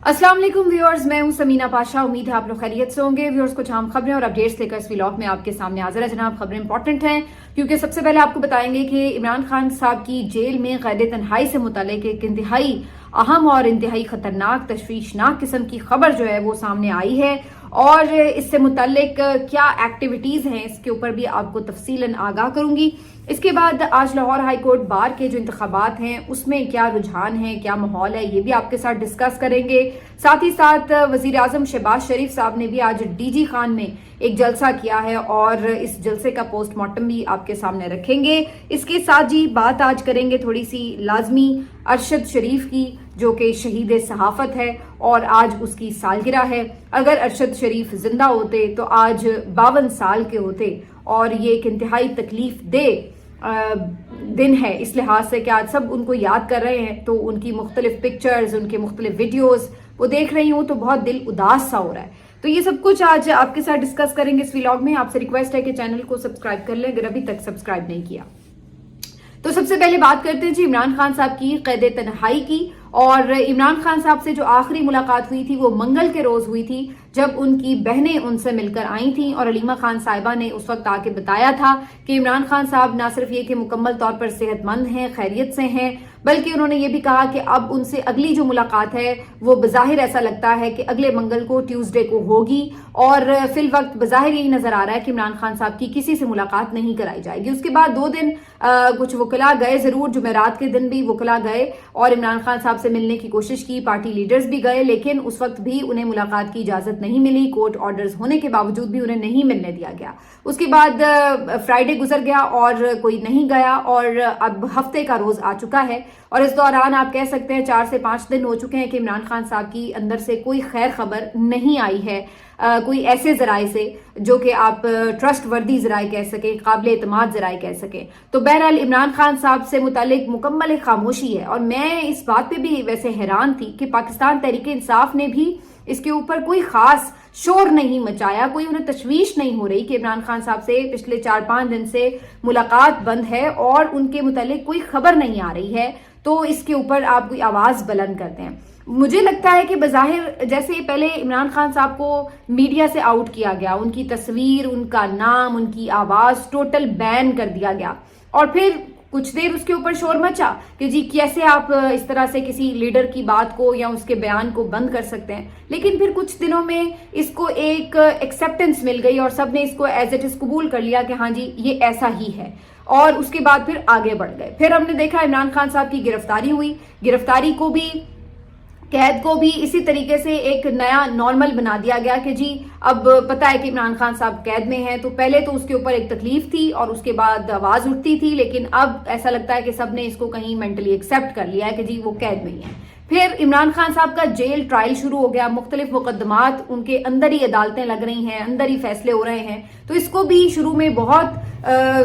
अस्सलाम वालेकुम व्यूअर्स, मैं हूं समीना पाशा। उम्मीद है आप लोग खैरियत से होंगे। व्यूअर्स, कुछ आम खबरें और अपडेट्स लेकर इस व्लॉग में आपके सामने हाजिर है जनाब। खबरें इंपॉर्टेंट हैं क्योंकि सबसे पहले आपको बताएंगे कि इमरान खान साहब की जेल में कैद तन्हाई से मुतालिक एक इंतहाई अहम और इंतहाई खतरनाक तशवीशनाक किस्म की खबर जो है वो सामने आई है और इससे मुतालिक क्या एक्टिविटीज हैं इसके ऊपर भी आपको तफसीलन आगाह करूंगी। इसके बाद आज लाहौर हाई कोर्ट बार के जो इंतखाबात हैं उसमें क्या रुझान है, क्या माहौल है, ये भी आपके साथ डिस्कस करेंगे। साथ ही साथ वजीर आजम शहबाज शरीफ साहब ने भी आज डीजी खान में एक जलसा किया है और इस जलसे का पोस्टमार्टम भी आपके सामने रखेंगे। इसके साथ ही बात आज करेंगे थोड़ी सी लाजमी अरशद शरीफ की, जो कि शहीद सहाफत है और आज उसकी सालगिरह है। अगर अरशद शरीफ जिंदा होते तो आज 52 साल के होते और ये एक इंतहाई तकलीफ दे दिन है इस लिहाज से कि आज सब उनको याद कर रहे हैं। तो उनकी मुख्तलिफ पिक्चर्स, उनके मुख्तलिफ वीडियोस वो देख रही हूँ तो बहुत दिल उदास सा हो रहा है। तो ये सब कुछ आज आपके साथ डिस्कस करेंगे इस व्लॉग में। आपसे रिक्वेस्ट है कि चैनल को सब्सक्राइब कर लें अगर अभी तक सब्सक्राइब नहीं किया। तो सबसे पहले बात करते हैं जी इमरान खान साहब की कैद तन्हाई की। और इमरान खान साहब से जो आखिरी मुलाकात हुई थी वो मंगल के रोज हुई थी, जब उनकी बहनें उनसे मिलकर आई थी और अलीमा खान साहिबा ने उस वक्त आके बताया था कि इमरान खान साहब ना सिर्फ ये कि मुकम्मल तौर पर सेहतमंद हैं, खैरियत से हैं, बल्कि उन्होंने ये भी कहा कि अब उनसे अगली जो मुलाकात है वो बज़ाहिर ऐसा लगता है कि अगले मंगल को, ट्यूसडे को होगी। और फिल वक्त बज़ाहिर यही नजर आ रहा है कि इमरान खान साहब की किसी से मुलाकात नहीं कराई जाएगी। उसके बाद 2 दिन कुछ वकला गए, जरूर जुमेरात के दिन भी वकला गए और इमरान खान साहब से मिलने की कोशिश की, पार्टी लीडर्स भी गए, लेकिन उस वक्त भी उन्हें मुलाकात की इजाजत नहीं मिली। कोर्ट ऑर्डर्स होने के बावजूद भी उन्हें नहीं मिलने दिया गया। उसके बाद फ्राइडे गुजर गया और कोई नहीं गया और अब हफ्ते का रोज आ चुका है और इस दौरान आप कह सकते हैं 4 से 5 दिन हो चुके हैं कि इमरान खान साहब की अंदर से कोई खैर खबर नहीं आई है। कोई ऐसे जराए से जो कि आप ट्रस्ट वर्दी जराए कह सके, काबिल एतमाद जराए कह सके। तो बहरहाल इमरान खान साहब से मुतालिक मुकम्मल खामोशी है और मैं इस बात पे भी वैसे हैरान थी कि पाकिस्तान तहरीक इंसाफ ने भी इसके ऊपर कोई खास शोर नहीं मचाया, कोई उन्हें तशवीश नहीं हो रही कि इमरान खान साहब से पिछले 4-5 दिन से मुलाकात बंद है और उनके मुतालिक कोई खबर नहीं आ रही है। तो इसके ऊपर आप कोई आवाज बुलंद करते हैं। मुझे लगता है कि बज़ाहिर जैसे पहले इमरान खान साहब को मीडिया से आउट किया गया, उनकी तस्वीर, उनका नाम, उनकी आवाज टोटल बैन कर दिया गया और फिर कुछ देर उसके ऊपर शोर मचा कि जी कैसे आप इस तरह से किसी लीडर की बात को या उसके बयान को बंद कर सकते हैं। लेकिन फिर कुछ दिनों में इसको एक एक्सेप्टेंस मिल गई और सबने इसको एज इट इज कबूल कर लिया कि हाँ जी ये ऐसा ही है और उसके बाद फिर आगे बढ़ गए। फिर हमने देखा इमरान खान साहब की गिरफ्तारी हुई, गिरफ्तारी को भी, कैद को भी इसी तरीके से एक नया नॉर्मल बना दिया गया कि जी अब पता है कि इमरान खान साहब कैद में हैं। तो पहले तो उसके ऊपर एक तकलीफ थी और उसके बाद आवाज उठती थी, लेकिन अब ऐसा लगता है कि सबने इसको कहीं मेंटली एक्सेप्ट कर लिया है कि जी वो कैद में ही है। फिर इमरान खान साहब का जेल ट्रायल शुरू हो गया, मुख्तलिफ मुकदमात उनके अंदर ही अदालतें लग रही हैं, अंदर ही फैसले हो रहे हैं। तो इसको भी शुरू में बहुत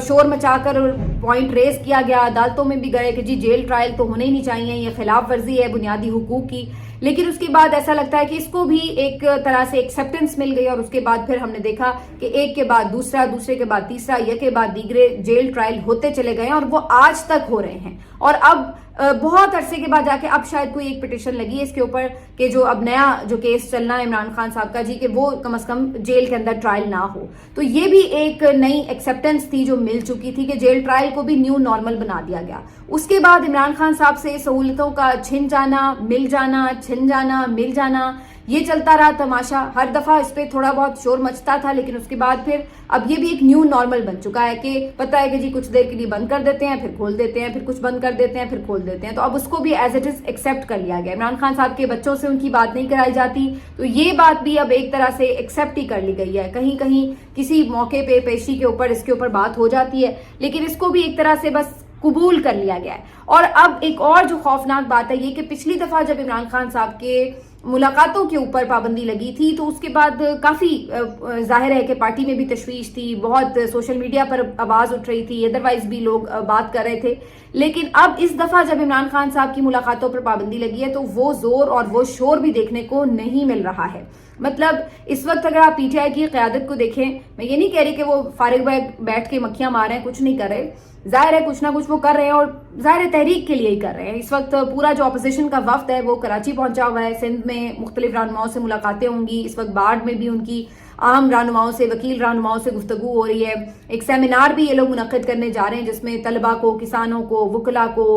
शोर मचाकर पॉइंट रेस किया गया, अदालतों में भी गए कि जी जेल ट्रायल तो होने ही नहीं चाहिए, ये खिलाफ वर्जी है बुनियादी हुकूक की। लेकिन उसके बाद ऐसा लगता है कि इसको भी एक तरह से एक्सेप्टेंस मिल गई और उसके बाद फिर हमने देखा कि एक के बाद दूसरा, दूसरे के बाद तीसरा, एक के बाद दीगरे जेल ट्रायल होते चले गए और वो आज तक हो रहे हैं। और अब बहुत अरसे के बाद जाके अब शायद कोई एक पिटिशन लगी है इसके ऊपर कि जो अब नया जो केस चलना है इमरान खान साहब का जी कि वो कम से कम जेल के अंदर ट्रायल ना हो। तो ये भी एक नई एक्सेप्टेंस थी जो मिल चुकी थी कि जेल ट्रायल को भी न्यू नॉर्मल बना दिया गया। उसके बाद इमरान खान साहब से सहूलतों का छिन जाना, मिल जाना, छिन जाना, मिल जाना, ये चलता रहा तमाशा। हर दफा इस पे थोड़ा बहुत शोर मचता था, लेकिन उसके बाद फिर अब ये भी एक न्यू नॉर्मल बन चुका है कि पता है कि जी कुछ देर के लिए बंद कर देते हैं, फिर खोल देते हैं, फिर कुछ बंद कर देते हैं, फिर खोल देते हैं। तो अब उसको भी एज इट इज एक्सेप्ट कर लिया गया। इमरान खान साहब के बच्चों से उनकी बात नहीं कराई जाती, तो ये बात भी अब एक तरह से एक्सेप्ट ही कर ली गई है। कहीं कहीं किसी मौके पे पेशी के ऊपर इसके ऊपर बात हो जाती है, लेकिन इसको भी एक तरह से बस कबूल कर लिया गया है। और अब एक और जो खौफनाक बात है ये कि पिछली दफा जब इमरान खान साहब के मुलाकातों के ऊपर पाबंदी लगी थी तो उसके बाद काफी जाहिर है कि पार्टी में भी तशवीश थी, बहुत सोशल मीडिया पर आवाज उठ रही थी, अदरवाइज भी लोग बात कर रहे थे। लेकिन अब इस दफा जब इमरान खान साहब की मुलाकातों पर पाबंदी लगी है तो वो जोर और वो शोर भी देखने को नहीं मिल रहा है। मतलब इस वक्त अगर आप पीटीआई की क़यादत को देखें, मैं ये नहीं कह रही कि वो फारिग बैठ के मक्खियां मार रहे हैं, कुछ नहीं कर रहे, ظاہر ہے कुछ ना कुछ वो कर रहे हैं और ज़ाहिर है तहरीक के लिए ही कर रहे हैं। इस वक्त पूरा जो अपोजिशन का वफ्द है वो कराची पहुंचा हुआ है, सिंध में मुख्तलिफ रहनुमाओं से मुलाकातें होंगी, इस वक्त बाढ़ में भी उनकी अहम रहनुमाओं से, वकील रहनुमाओं से गुफ्तगू हो रही है। एक सेमिनार भी ये लोग मुनक्किद करने जा रहे हैं जिसमें तलबा को, किसानों को, वकला को,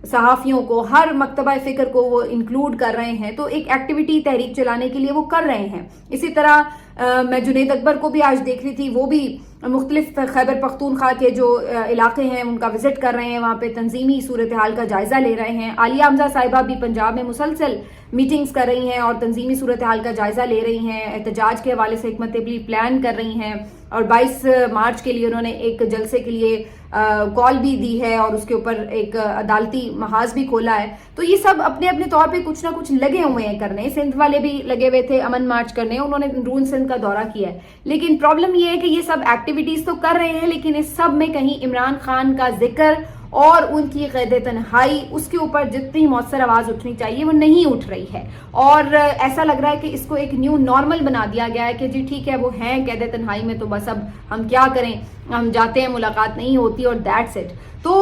सहाफ़ियों को, हर मकतबा फ़िक्र को वो इंक्लूड कर रहे हैं। तो एक एक्टिविटी तहरीक चलाने के लिए वो कर रहे हैं। इसी तरह मैं जुनैद अकबर को भी आज देख रही थी, वो भी मुख्तलिफ खैबर पख्तूनख्वा के जो इलाके हैं उनका विजिट कर रहे हैं, वहाँ पे तंजीमी सूरत हाल का जायजा ले रहे हैं। आलिया हमजा साहिबा भी पंजाब में मुसलसल मीटिंग्स कर रही हैं और तंजीमी सूरत हाल का जायजा ले रही हैं, एहतजाज के हवाले से हिकमत अमली प्लान कर रही हैं और 22 मार्च के लिए उन्होंने एक जलसे के लिए कॉल भी दी है और उसके ऊपर एक अदालती महाज भी खोला है। तो ये सब अपने अपने तौर पे कुछ ना कुछ लगे हुए हैं करने। सिंध वाले भी लगे हुए थे अमन मार्च करने, उन्होंने रूल सिंध का दौरा किया है। लेकिन प्रॉब्लम ये है कि ये सब एक्टिविटीज तो कर रहे हैं लेकिन इस सब में कहीं इमरान खान का जिक्र और उनकी क़ैद तन्हाई, उसके ऊपर जितनी मौसर आवाज़ उठनी चाहिए वो नहीं उठ रही है। और ऐसा लग रहा है कि इसको एक न्यू नॉर्मल बना दिया गया है कि जी ठीक है वो हैं क़ैद तन्हाई में तो बस अब हम क्या करें, हम जाते हैं, मुलाकात नहीं होती और दैट्स इट। तो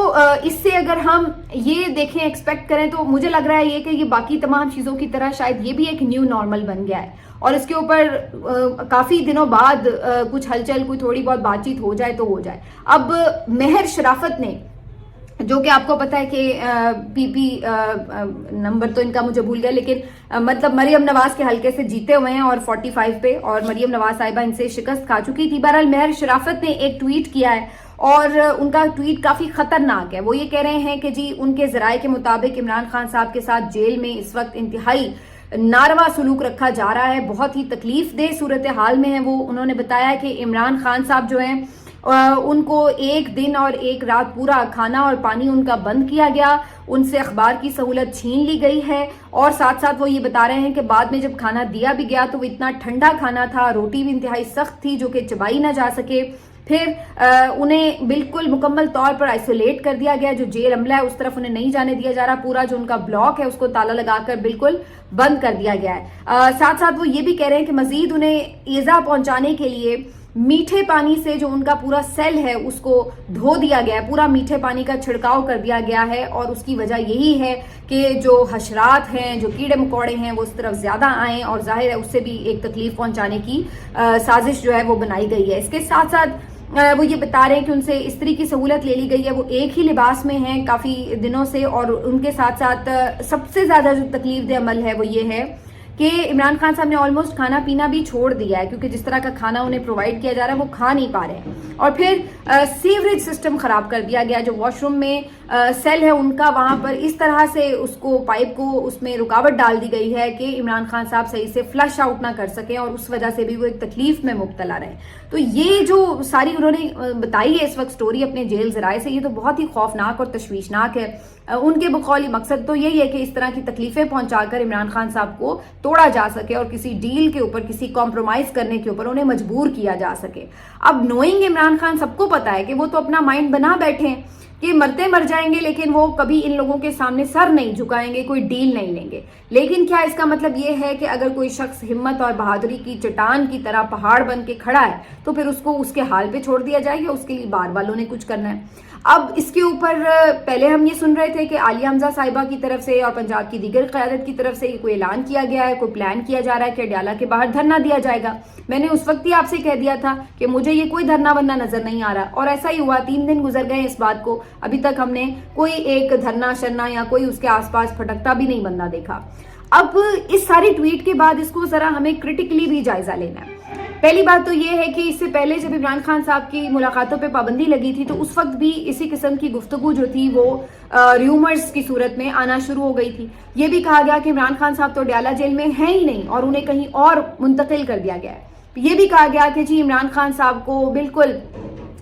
इससे अगर हम ये देखें, एक्सपेक्ट करें, तो मुझे लग रहा है ये कि ये बाकी तमाम चीज़ों की तरह शायद ये भी एक न्यू नॉर्मल बन गया है और इसके ऊपर काफ़ी दिनों बाद कुछ हलचल, कोई थोड़ी बहुत बातचीत हो जाए तो हो जाए। अब महर शराफत ने, जो कि आपको पता है कि पीपी नंबर तो इनका मुझे भूल गया, लेकिन मतलब मरियम नवाज के हलके से जीते हुए हैं और 45 पे, और मरियम नवाज साहिबा इनसे शिकस्त खा चुकी थी। बहरहाल महर शराफत ने एक ट्वीट किया है और उनका ट्वीट काफ़ी ख़तरनाक है। वो ये कह रहे हैं कि जी उनके ज़राए के मुताबिक इमरान खान साहब के साथ जेल में इस वक्त इंतहाई नारवा सलूक रखा जा रहा है, बहुत ही तकलीफ देह सूरत हाल में है वो। उन्होंने बताया कि इमरान खान साहब जो हैं उनको एक दिन और एक रात पूरा खाना और पानी उनका बंद किया गया, उनसे अखबार की सहूलत छीन ली गई है और साथ साथ वो ये बता रहे हैं कि बाद में जब खाना दिया भी गया तो वो इतना ठंडा खाना था, रोटी भी इंतहाई सख्त थी जो कि चबाई ना जा सके। फिर उन्हें बिल्कुल मुकम्मल तौर पर आइसोलेट कर दिया गया, जो जेल अमला है उस तरफ उन्हें नहीं जाने दिया जा रहा, पूरा जो उनका ब्लॉक है उसको ताला लगाकर बिल्कुल बंद कर दिया गया है। साथ साथ वो ये भी कह रहे हैं कि मजीद उन्हें ईजा पहुंचाने के लिए मीठे पानी से जो उनका पूरा सेल है उसको धो दिया गया है, पूरा मीठे पानी का छिड़काव कर दिया गया है और उसकी वजह यही है कि जो हशरात हैं, जो कीड़े मकोड़े हैं वो उस तरफ ज्यादा आएं और जाहिर है उससे भी एक तकलीफ पहुंचाने की साजिश जो है वो बनाई गई है। इसके साथ साथ वो ये बता रहे हैं कि उनसे इस्त्री की सहूलत ले ली गई है, वो एक ही लिबास में हैं काफ़ी दिनों से, और उनके साथ साथ सबसे ज़्यादा जो तकलीफ दे अमल है वो ये है कि इमरान खान साहब ने ऑलमोस्ट खाना पीना भी छोड़ दिया है क्योंकि जिस तरह का खाना उन्हें प्रोवाइड किया जा रहा है वो खा नहीं पा रहे हैं। और फिर सीवरेज सिस्टम ख़राब कर दिया गया, जो वॉशरूम में सेल है उनका, वहाँ पर इस तरह से उसको पाइप को उसमें रुकावट डाल दी गई है कि इमरान खान साहब सही से फ्लश आउट ना कर सकें और उस वजह से भी वो एक तकलीफ में मुब्तला रहे। तो ये जो सारी उन्होंने बताई है इस वक्त स्टोरी अपने जेल ज़राए से, ये तो बहुत ही खौफनाक और तशवीशनाक है। उनके बकौली मकसद तो यही है कि इस तरह की तकलीफें पहुंचाकर इमरान खान साहब को तोड़ा जा सके और किसी डील के ऊपर, किसी कॉम्प्रोमाइज करने के ऊपर उन्हें मजबूर किया जा सके। अब नोइंग इमरान खान, सबको पता है कि वो तो अपना माइंड बना बैठे हैं कि मरते मर जाएंगे लेकिन वो कभी इन लोगों के सामने सर नहीं झुकाएंगे, कोई डील नहीं लेंगे। लेकिन क्या इसका मतलब ये है कि अगर कोई शख्स हिम्मत और बहादुरी की चट्टान की तरह पहाड़ बन के खड़ा है तो फिर उसको उसके हाल पे छोड़ दिया जाए या उसके लिए बार वालों ने कुछ करना है? अब इसके ऊपर पहले हम ये सुन रहे थे कि आलिया हमजा साहिबा की तरफ से और पंजाब की दीगर क़यादत की तरफ से कोई ऐलान किया गया है, कोई प्लान किया जा रहा है कि अडयाला के बाहर धरना दिया जाएगा। मैंने उस वक्त ही आपसे कह दिया था कि मुझे ये कोई धरना वरना नजर नहीं आ रहा और ऐसा ही हुआ। 3 दिन गुजर गए इस बात को, अभी तक हमने कोई एक धरना शरना या कोई उसके आसपास फटकता भी नहीं बंदा देखा। अब इस सारी ट्वीट के बाद इसको जरा हमें क्रिटिकली भी जायजा लेना है। पहली बात तो ये है कि इससे पहले जब इमरान खान साहब की मुलाकातों पे पाबंदी लगी थी तो उस वक्त भी इसी किस्म की गुफ्तगू जो थी वो र्यूमर्स की सूरत में आना शुरू हो गई थी। ये भी कहा गया कि इमरान खान साहब तो अडयाला जेल में हैं ही नहीं और उन्हें कहीं और मुंतकिल कर दिया गया है। ये भी कहा गया कि जी इमरान खान साहब को बिल्कुल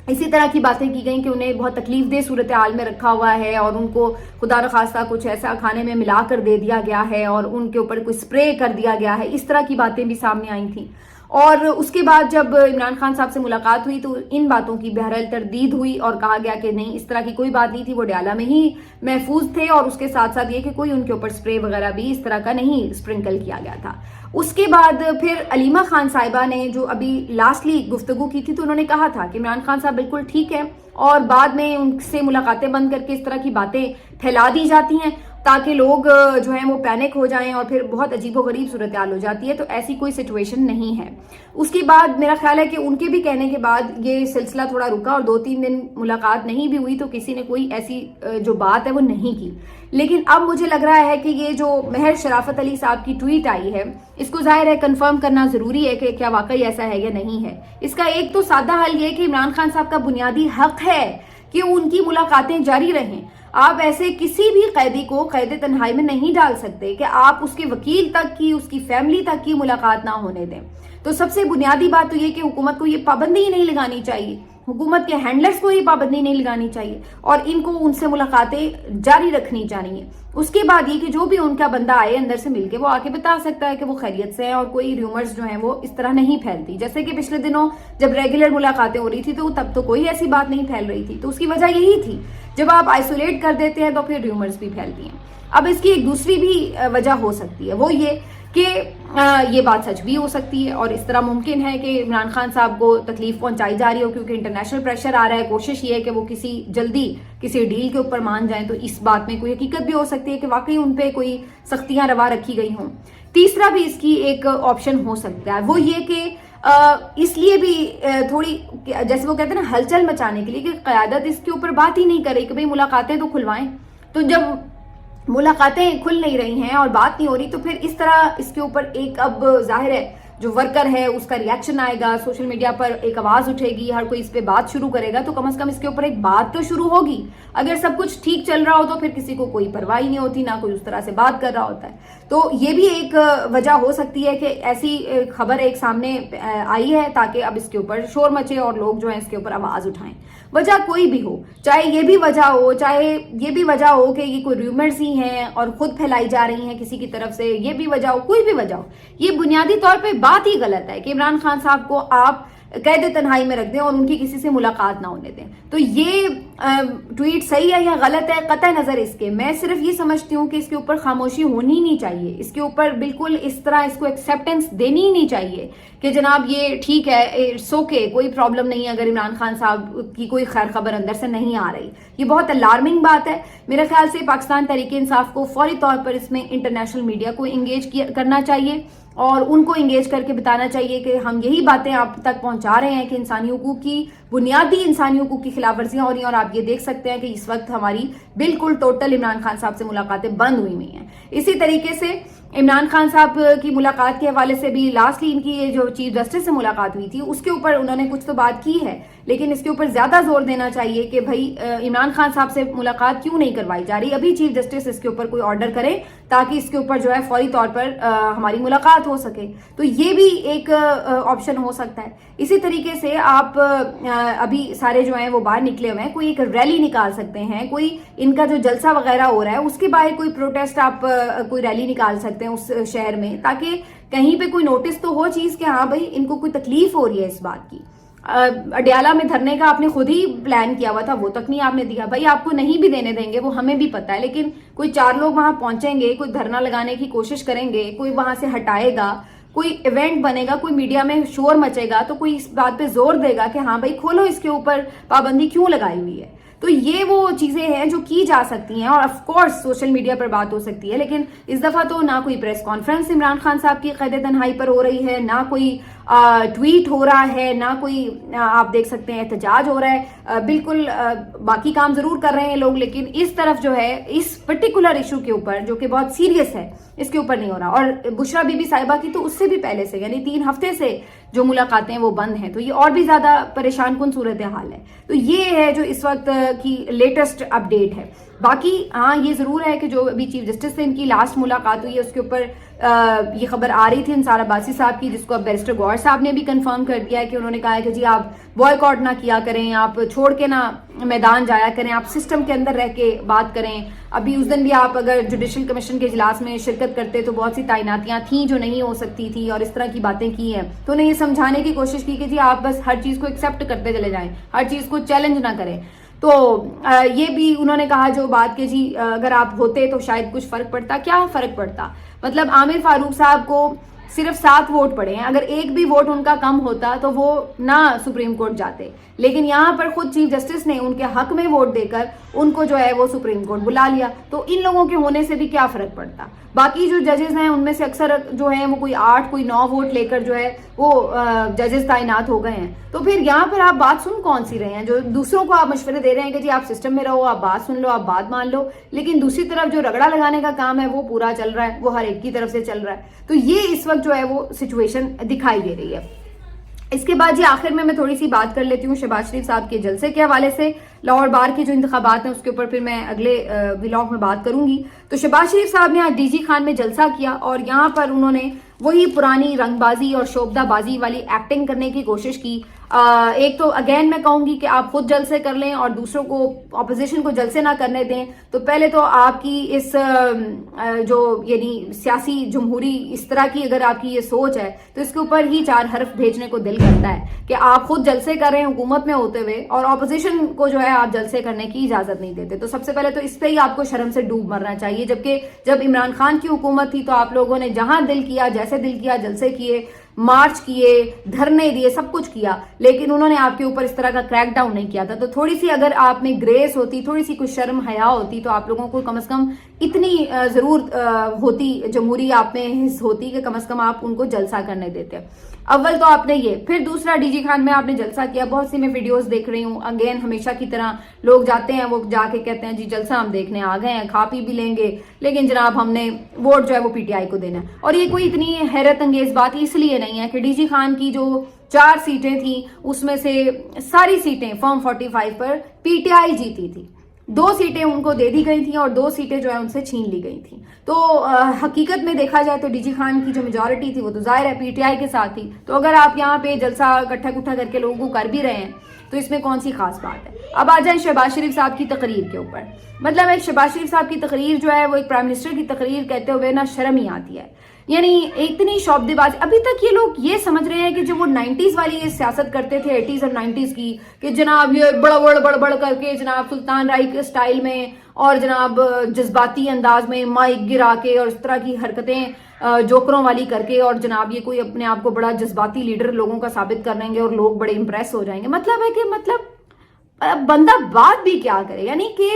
इसी तरह की बातें की गई कि उन्हें बहुत तकलीफ दे सूरत हाल में रखा हुआ है और उनको खुदा न खास्ता कुछ ऐसा खाने में मिला कर दे दिया गया है और उनके ऊपर कोई स्प्रे कर दिया गया है। इस तरह की बातें भी सामने आई थी। और उसके बाद जब इमरान खान साहब से मुलाकात हुई तो इन बातों की बहरहाल तरदीद हुई और कहा गया कि नहीं, इस तरह की कोई बात नहीं थी, वो अडयाला में ही महफूज थे और उसके साथ साथ ये कि कोई उनके ऊपर स्प्रे वगैरह भी इस तरह का नहीं स्प्रिंकल किया गया था। اس کے بعد پھر علیمہ خان صاحبہ نے جو ابھی لاسٹلی گفتگو کی تھی تو انہوں نے کہا تھا کہ عمران خان صاحب بالکل ٹھیک ہے، اور بعد میں ان سے ملاقاتیں بند کر کے اس طرح کی باتیں پھیلا دی جاتی ہیں تاکہ لوگ جو ہیں وہ پینک ہو جائیں اور پھر بہت عجیب و غریب صورتحال ہو جاتی ہے. تو ایسی کوئی سچویشن نہیں ہے. اس کے بعد میرا خیال ہے کہ ان کے بھی کہنے کے بعد یہ سلسلہ تھوڑا رکا اور 2-3 دن ملاقات نہیں بھی ہوئی تو کسی نے کوئی ایسی جو بات ہے وہ نہیں کی. لیکن اب مجھے لگ رہا ہے کہ یہ جو مہر شرافت علی صاحب کی ٹویٹ آئی ہے اس کو ظاہر ہے کنفرم کرنا ضروری ہے کہ کیا واقعی ایسا ہے یا نہیں ہے. اس کا ایک تو سادہ حل یہ کہ عمران خان صاحب کا بنیادی حق ہے کہ ان کی ملاقاتیں جاری رہیں. آپ ایسے کسی بھی قیدی کو قید تنہائی میں نہیں ڈال سکتے کہ آپ اس کے وکیل تک کی، اس کی فیملی تک کی ملاقات نہ ہونے دیں. تو سب سے بنیادی بات تو یہ کہ حکومت کو یہ پابندی ہی نہیں لگانی چاہیے، حکومت کے ہینڈلرز کو یہ پابندی نہیں لگانی چاہیے اور ان کو ان سے ملاقاتیں جاری رکھنی چاہیے. اس کے بعد یہ کہ جو بھی ان کا بندہ آئے اندر سے مل کے وہ آ کے بتا سکتا ہے کہ وہ خیریت سے ہیں اور کوئی ریومرز جو ہیں وہ اس طرح نہیں پھیلتی. جیسے کہ پچھلے دنوں جب ریگولر ملاقاتیں ہو رہی تھی تو تب تو کوئی ایسی بات نہیں پھیل رہی تھی. تو اس کی وجہ یہی تھی، جب آپ آئسولیٹ کر دیتے ہیں تو پھر ریومرز بھی پھیلتی ہیں. اب اس کی ایک دوسری بھی وجہ ہو سکتی ہے، وہ یہ کہ یہ بات سچ بھی ہو سکتی ہے اور اس طرح ممکن ہے کہ عمران خان صاحب کو تکلیف پہنچائی جا رہی ہو کیونکہ انٹرنیشنل پریشر آ رہا ہے. کوشش یہ ہے کہ وہ جلدی کسی ڈیل کے اوپر مان جائیں. تو اس بات میں کوئی حقیقت بھی ہو سکتی ہے کہ واقعی ان پہ کوئی سختیاں روا رکھی گئی ہوں. تیسرا بھی اس کی ایک آپشن ہو سکتا ہے، وہ یہ کہ اس لیے بھی تھوڑی جیسے وہ کہتے ہیں نا ہلچل مچانے کے لیے کہ قیادت اس کے اوپر بات ہی نہیں کر رہی کہ بھئی ملاقاتیں تو کھلوائیں. تو جب ملاقاتیں کھل نہیں رہی ہیں اور بات نہیں ہو رہی تو پھر اس طرح اس کے اوپر ایک اب ظاہر ہے جو ورکر ہے اس کا ریاکشن آئے گا، سوشل میڈیا پر ایک آواز اٹھے گی، ہر کوئی اس پہ بات شروع کرے گا. تو کم از کم اس کے اوپر ایک بات تو شروع ہوگی. اگر سب کچھ ٹھیک چل رہا ہو تو پھر کسی کو کوئی پرواہ نہیں ہوتی، نہ کوئی اس طرح سے بات کر رہا ہوتا ہے. تو یہ بھی ایک وجہ ہو سکتی ہے کہ ایسی خبر ایک سامنے آئی ہے تاکہ اب اس کے اوپر شور مچے اور لوگ جو ہیں اس کے اوپر آواز اٹھائیں. وجہ کوئی بھی ہو، چاہے یہ بھی وجہ ہو، چاہے یہ بھی وجہ ہو کہ یہ کوئی ریومرز ہی ہیں اور خود پھیلائی جا رہی ہیں کسی کی طرف سے، یہ بھی وجہ ہو، کوئی بھی وجہ ہو، یہ بنیادی طور پہ بات ہی غلط ہے کہ عمران خان صاحب کو آپ قید تنہائی میں رکھ دیں اور ان کی کسی سے ملاقات نہ ہونے دیں. تو یہ ٹویٹ صحیح ہے یا غلط ہے قطع نظر اس کے، میں صرف یہ سمجھتی ہوں کہ اس کے اوپر خاموشی ہونی نہیں چاہیے. اس کے اوپر بالکل اس طرح اس کو ایکسیپٹنس دینی ہی نہیں چاہیے کہ جناب یہ ٹھیک ہے، اٹس اوکے، کوئی پرابلم نہیں ہے اگر عمران خان صاحب کی کوئی خیر خبر اندر سے نہیں آ رہی. یہ بہت الارمنگ بات ہے. میرے خیال سے پاکستان تحریک انصاف کو فوری طور پر اس میں انٹرنیشنل میڈیا کو انگیج کرنا چاہیے اور ان کو انگیج کر کے بتانا چاہیے کہ ہم یہی باتیں آپ تک پہنچا رہے ہیں کہ انسانی حقوق کی بنیادی انسانی حقوق کی خلاف ورزیاں ہو رہی ہیں اور آپ یہ دیکھ سکتے ہیں کہ اس وقت ہماری بالکل ٹوٹل عمران خان صاحب سے ملاقاتیں بند ہوئی ہوئی ہیں. اسی طریقے سے عمران خان صاحب کی ملاقات کے حوالے سے بھی لاسٹلی ان کی یہ جو چیف جسٹس سے ملاقات ہوئی تھی اس کے اوپر انہوں نے کچھ تو بات کی ہے، لیکن اس کے اوپر زیادہ زور دینا چاہیے کہ بھائی عمران خان صاحب سے ملاقات کیوں نہیں کروائی جا رہی. ابھی چیف جسٹس اس کے اوپر کوئی آرڈر کرے تاکہ اس کے اوپر جو ہے فوری طور پر ہماری ملاقات ہو سکے. تو یہ بھی ایک آپشن ہو سکتا ہے. اسی طریقے سے آپ ابھی سارے جو ہیں وہ باہر نکلے ہوئے ہیں، کوئی ایک ریلی نکال سکتے ہیں، کوئی ان کا جو جلسہ وغیرہ ہو رہا ہے اس کے باہر کوئی پروٹیسٹ آپ کوئی ریلی نکال سکتے ہیں اس شہر میں تاکہ کہیں پہ کوئی نوٹس تو ہو چیز کہ ہاں بھائی ان کو کوئی تکلیف ہو رہی ہے اس بات کی. اڈیالہ میں دھرنے کا آپ نے خود ہی پلان کیا ہوا تھا، وہ تک نہیں آپ نے دیا. بھائی آپ کو نہیں بھی دینے دیں گے وہ ہمیں بھی پتا ہے، لیکن کوئی 4 لوگ وہاں پہنچیں گے، کوئی دھرنا لگانے کی کوشش کریں گے، کوئی وہاں سے ہٹائے گا، کوئی ایونٹ بنے گا، کوئی میڈیا میں شور مچے گا تو کوئی اس بات پہ زور دے گا کہ ہاں بھائی کھولو اس کے اوپر پابندی کیوں لگائی ہوئی ہے. تو یہ وہ چیزیں ہیں جو کی جا سکتی ہیں اور آف کورس سوشل میڈیا پر بات ہو سکتی ہے. لیکن اس دفعہ تو نہ کوئی پریس کانفرنس عمران خان صاحب کی قید تنہائی پر ہو رہی ہے، نہ کوئی ٹویٹ ہو رہا ہے، نہ کوئی آپ دیکھ سکتے ہیں احتجاج ہو رہا ہے. بالکل باقی کام ضرور کر رہے ہیں لوگ، لیکن اس طرف جو ہے اس پرٹیکولر ایشو کے اوپر جو کہ بہت سیریس ہے اس کے اوپر نہیں ہو رہا. اور بشرا بی بی صاحبہ کی تو اس سے بھی پہلے سے یعنی 3 ہفتے سے جو ملاقاتیں وہ بند ہیں، تو یہ اور بھی زیادہ پریشان کن صورتحال ہے. تو یہ ہے جو اس وقت کی لیٹسٹ اپڈیٹ ہے. باقی ہاں یہ ضرور ہے کہ جو ابھی چیف جسٹس سے ان کی لاسٹ ملاقات ہوئی ہے اس کے اوپر یہ خبر آ رہی تھی انصار عباسی صاحب کی، جس کو اب بیرسٹر گوہر صاحب نے بھی کنفرم کر دیا ہے کہ انہوں نے کہا ہے کہ جی آپ بوائیکاٹ نہ کیا کریں، آپ چھوڑ کے نہ میدان جایا کریں، آپ سسٹم کے اندر رہ کے بات کریں. ابھی اس دن بھی آپ اگر جوڈیشل کمیشن کے اجلاس میں شرکت کرتے تو بہت سی تعیناتیاں تھیں جو نہیں ہو سکتی تھی اور اس طرح کی باتیں کی ہیں. تو انہیں یہ سمجھانے کی کوشش کی کہ جی آپ بس ہر چیز کو ایکسیپٹ کرتے چلے جائیں، ہر چیز کو چیلنج نہ کریں. تو یہ بھی انہوں نے کہا جو بات کہ جی اگر آپ ہوتے تو شاید کچھ فرق پڑتا. کیا فرق پڑتا؟ مطلب عامر فاروق صاحب کو صرف 7 ووٹ پڑے ہیں. اگر ایک بھی ووٹ ان کا کم ہوتا تو وہ نہ سپریم کورٹ جاتے, لیکن یہاں پر خود چیف جسٹس نے ان کے حق میں ووٹ دے کر ان کو جو ہے وہ سپریم کورٹ بلا لیا. تو ان لوگوں کے ہونے سے بھی کیا فرق پڑتا. باقی جو ججز ہیں ان میں سے اکثر جو ہیں وہ کوئی 8 کوئی 9 ووٹ لے کر جو ہے وہ ججز تعینات ہو گئے ہیں. تو پھر یہاں پر آپ بات سن کون سی رہے ہیں؟ جو دوسروں کو آپ مشورے دے رہے ہیں کہ جی آپ سسٹم میں رہو, آپ بات سن لو, آپ بات مان لو, لیکن دوسری طرف جو رگڑا لگانے کا کام ہے وہ پورا چل رہا ہے, وہ ہر ایک کی طرف سے چل رہا ہے. تو یہ اس وقت جو ہے وہ سچویشن دکھائی دے رہی ہے. اس کے بعد جی آخر میں تھوڑی سی بات کر لیتی ہوں شہباز شریف صاحب کے جلسے کے حوالے سے. لاہور بار کے جو انتخابات ہیں اس کے اوپر پھر میں اگلے ولاگ میں بات کروں گی. تو شہباز شریف صاحب نے آج ڈی جی خان میں جلسہ کیا اور یہاں پر انہوں نے وہی پرانی رنگ بازی اور شوبدہ بازی والی ایکٹنگ کرنے کی کوشش کی. ایک تو اگین میں کہوں گی کہ آپ خود جلسے کر لیں اور دوسروں کو اپوزیشن کو جلسے نہ کرنے دیں. تو پہلے تو آپ کی اس جو یعنی سیاسی جمہوری اس طرح کی اگر آپ کی یہ سوچ ہے تو اس کے اوپر ہی 4 حرف بھیجنے کو دل کرتا ہے کہ آپ خود جلسے کر رہے ہیں حکومت میں ہوتے ہوئے اور اپوزیشن کو جو ہے آپ جلسے کرنے کی اجازت نہیں دیتے. تو سب سے پہلے تو اس پہ ہی آپ کو شرم سے ڈوب مرنا چاہیے. جبکہ جب عمران خان کی حکومت تھی تو آپ لوگوں نے جہاں دل کیا جیسے دل کیا جلسے کیے, مارچ کیے, دھرنے دیے, سب کچھ کیا, لیکن انہوں نے آپ کے اوپر اس طرح کا کریک ڈاؤن نہیں کیا تھا. تو تھوڑی سی اگر آپ میں گریس ہوتی, تھوڑی سی کچھ شرم حیا ہوتی تو آپ لوگوں کو کم از کم اتنی ضرور ہوتی, جمہوری آپ میں حص ہوتی کہ کم از کم آپ ان کو جلسہ کرنے دیتے. اول تو آپ نے یہ, پھر دوسرا ڈی جی خان میں آپ نے جلسہ کیا. بہت سی میں ویڈیوز دیکھ رہی ہوں, اگین ہمیشہ کی طرح لوگ جاتے ہیں, وہ جا کے کہتے ہیں جی جلسہ ہم دیکھنے آ گئے ہیں, کھا پی بھی لیں گے, لیکن جناب ہم نے ووٹ جو ہے وہ پی ٹی آئی کو دینا ہے. اور یہ کوئی اتنی حیرت انگیز بات اس لیے نہیں ہے کہ ڈی جی خان کی جو 4 سیٹیں تھیں اس میں سے ساری سیٹیں form 45 per P T I جیتی تھی. 2 سیٹیں ان کو دے دی گئی تھیں اور 2 سیٹیں جو ہے ان سے چھین لی گئی تھیں. تو حقیقت میں دیکھا جائے تو ڈی جی خان کی جو میجورٹی تھی وہ تو ظاہر ہے پی ٹی آئی کے ساتھ تھی. تو اگر آپ یہاں پہ جلسہ اکٹھا کر کے لوگوں کو کر بھی رہے ہیں تو اس میں کون سی خاص بات ہے. اب آ جائیں شہباز شریف صاحب کی تقریر کے اوپر. مطلب ایک شہباز شریف صاحب کی تقریر جو ہے وہ ایک پرائم منسٹر کی تقریر کہتے ہوئے نا شرم ہی آتی ہے. یعنی اتنی شعبدے بازی. ابھی تک یہ لوگ یہ سمجھ رہے ہیں کہ جو وہ 90s والی یہ سیاست کرتے تھے 80s اور 90s کی, کہ جناب یہ بڑ کر کے جناب سلطان رائی کے سٹائل میں اور جناب جذباتی انداز میں مائک گرا کے اور اس طرح کی حرکتیں جوکروں والی کر کے اور جناب یہ کوئی اپنے آپ کو بڑا جذباتی لیڈر لوگوں کا ثابت کر لیں گے اور لوگ بڑے امپریس ہو جائیں گے. مطلب ہے کہ مطلب بندہ بات بھی کیا کرے. یعنی کہ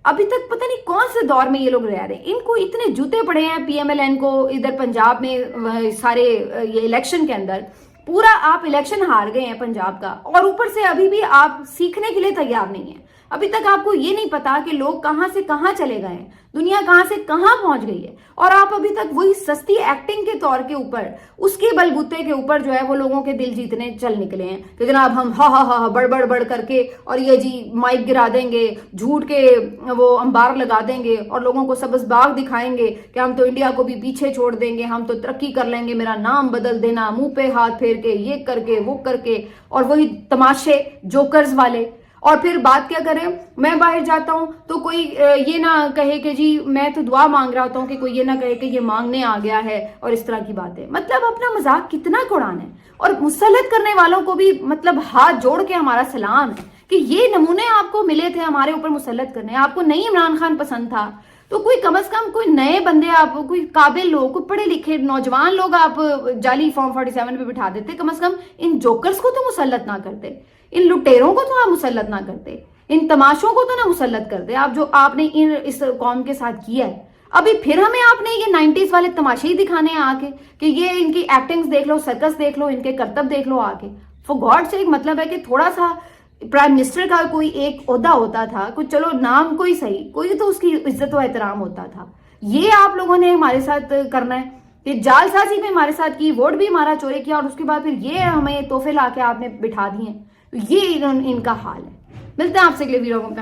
ابھی تک پتہ نہیں کون سے دور میں یہ لوگ رہ رہے ہیں. ان کو اتنے جوتے پڑے ہیں پی ایم ایل این کو ادھر پنجاب میں سارے یہ الیکشن کے اندر. پورا آپ الیکشن ہار گئے ہیں پنجاب کا اور اوپر سے ابھی بھی آپ سیکھنے کے لیے تیار نہیں ہیں. ابھی تک آپ کو یہ نہیں پتا کہ لوگ کہاں سے کہاں چلے گئے ہیں, دنیا کہاں سے کہاں پہنچ گئی ہے, اور آپ ابھی تک وہی سستی ایکٹنگ کے طور کے اوپر اس کے بلبوتے کے اوپر جو ہے وہ لوگوں کے دل جیتنے چل نکلے ہیں کہ جناب ہم ہا بڑ کر کے اور یہ جی مائک گرا دیں گے, جھوٹ کے وہ انبار لگا دیں گے اور لوگوں کو سبز باغ دکھائیں گے کہ ہم تو انڈیا کو بھی پیچھے چھوڑ دیں گے, ہم تو ترقی کر لیں گے, میرا نام بدل دینا, منہ پہ ہاتھ پھیر کے, یہ کر کے وہ کر کے, اور وہی تماشے جوکرز والے. اور پھر بات کیا کریں, میں باہر جاتا ہوں تو کوئی یہ نہ کہے کہ جی میں تو دعا مانگ رہا ہوتا ہوں, کہ کوئی یہ نہ کہے کہ یہ مانگنے آ گیا ہے اور اس طرح کی باتیں. مطلب اپنا مذاق کتنا قرآن ہے. اور مسلط کرنے والوں کو بھی مطلب ہاتھ جوڑ کے ہمارا سلام ہے کہ یہ نمونے آپ کو ملے تھے ہمارے اوپر مسلط کرنے. آپ کو نہیں عمران خان پسند تھا تو کوئی کم از کم کوئی نئے بندے, آپ کوئی قابل لوگ, کوئی پڑھے لکھے نوجوان لوگ آپ جعلی فارم 47 پہ بٹھا دیتے. کم از کم ان جوکرز کو تو مسلط نہ کرتے, ان لٹیروں کو تو آپ مسلط نہ کرتے, ان تماشوں کو تو نہ مسلط کرتے. آپ جو آپ نے اس قوم کے ساتھ کیا ہے, ابھی پھر ہمیں آپ نے یہ 90s والے تماشے ہی دکھانے ہیں آ کے کہ یہ ان کی ایکٹنگز دیکھ لو, سرکس دیکھ لو, ان کے کرتب دیکھ لو آ کے. فور گاڈ سے ایک مطلب ہے کہ تھوڑا سا پرائم منسٹر کا کوئی ایک عہدہ ہوتا تھا, کوئی چلو نام کوئی صحیح, کوئی تو اس کی عزت و احترام ہوتا تھا. یہ آپ لوگوں نے ہمارے ساتھ کرنا ہے کہ جال سازی بھی ہمارے ساتھ کی, ووٹ بھی ہمارا چوری کیا, اور اس کے بعد پھر یہ ہمیں تحفے لا کے آپ نے بٹھا دیے. یہ ان کا حال ہے. ملتے ہیں آپ سے اگلے ویڈیو میں.